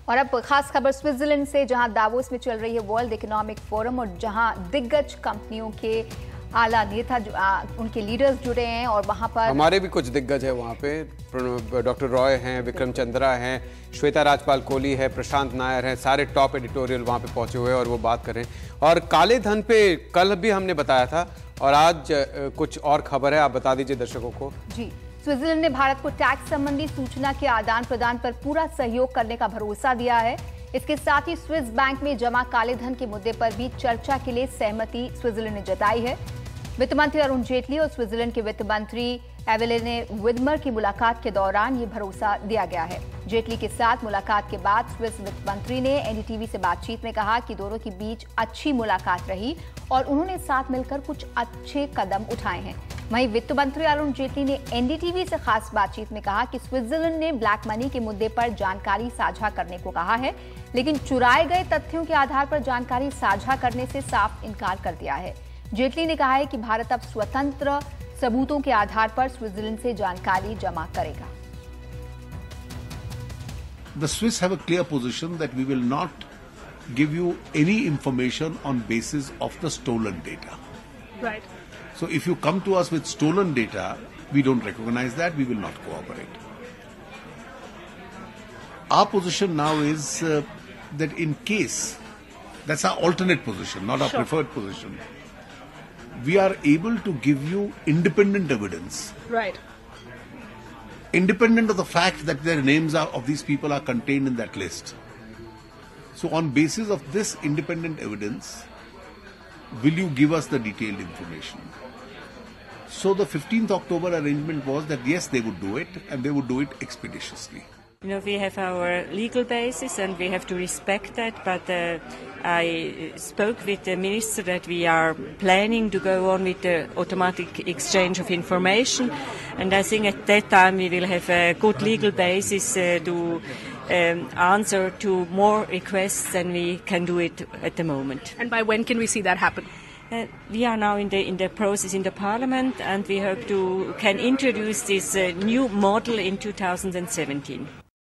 और अब खास खबर स्विट्जरलैंड से, जहां दावोस में चल रही है वर्ल्ड इकोनॉमिक फोरम और जहां दिग्गज कंपनियों के आला नेता उनके लीडर्स जुड़े हैं और वहां पर हमारे भी कुछ दिग्गज है वहां पे। डॉक्टर रॉय हैं, विक्रम चंद्रा हैं, श्वेता राजपाल कोहली है, प्रशांत नायर हैं, सारे टॉप एडिटोरियल वहां पे पहुंचे हुए हैं और वो बात कर रहे हैं। और काले धन पे कल भी हमने बताया था और आज कुछ और खबर है, आप बता दीजिए दर्शकों को। जी, स्विट्जरलैंड ने भारत को टैक्स संबंधी सूचना के आदान प्रदान पर पूरा सहयोग करने का भरोसा दिया है। इसके साथ ही स्विस बैंक में जमा काले धन के मुद्दे पर भी चर्चा के लिए सहमति स्विट्जरलैंड ने जताई है। वित्त मंत्री अरुण जेटली और स्विट्जरलैंड के वित्त मंत्री एवेलिने विडमर की मुलाकात के दौरान ये भरोसा दिया गया है। जेटली के साथ मुलाकात के बाद स्विस वित्त मंत्री ने एनडीटीवी से बातचीत में कहा कि दोनों के बीच अच्छी मुलाकात रही और उन्होंने साथ मिलकर कुछ अच्छे कदम उठाए हैं। वहीं वित्त मंत्री अरुण जेटली ने एनडीटीवी से खास बातचीत में कहा कि स्विट्जरलैंड ने ब्लैक मनी के मुद्दे पर जानकारी साझा करने को कहा है, लेकिन चुराए गए तथ्यों के आधार पर जानकारी साझा करने से साफ इनकार कर दिया है। जेटली ने कहा है कि भारत अब स्वतंत्र सबूतों के आधार पर स्विट्जरलैंड से जानकारी जमा करेगा। The Swiss have a clear position that we will not give you any information on basis of the stolen data. Right. So if you come to us with stolen data, we don't recognize that, we will not cooperate. Our position now is that in case, that's our alternate position, not our preferred position. We are able to give you independent evidence. Right. Independent of the fact that their names of these people are contained in that list. So on basis of this independent evidence, will you give us the detailed information? So the 15th October arrangement was that yes, they would do it and they would do it expeditiously. You know, we have our legal basis and we have to respect that, but I spoke with the minister that we are planning to go on with the automatic exchange of information, and I think at that time we will have a good legal basis to answer to more requests than we can do it at the moment. And by when can we see that happen? We are now in the process in the Parliament, and we hope to can introduce this new model in 2017.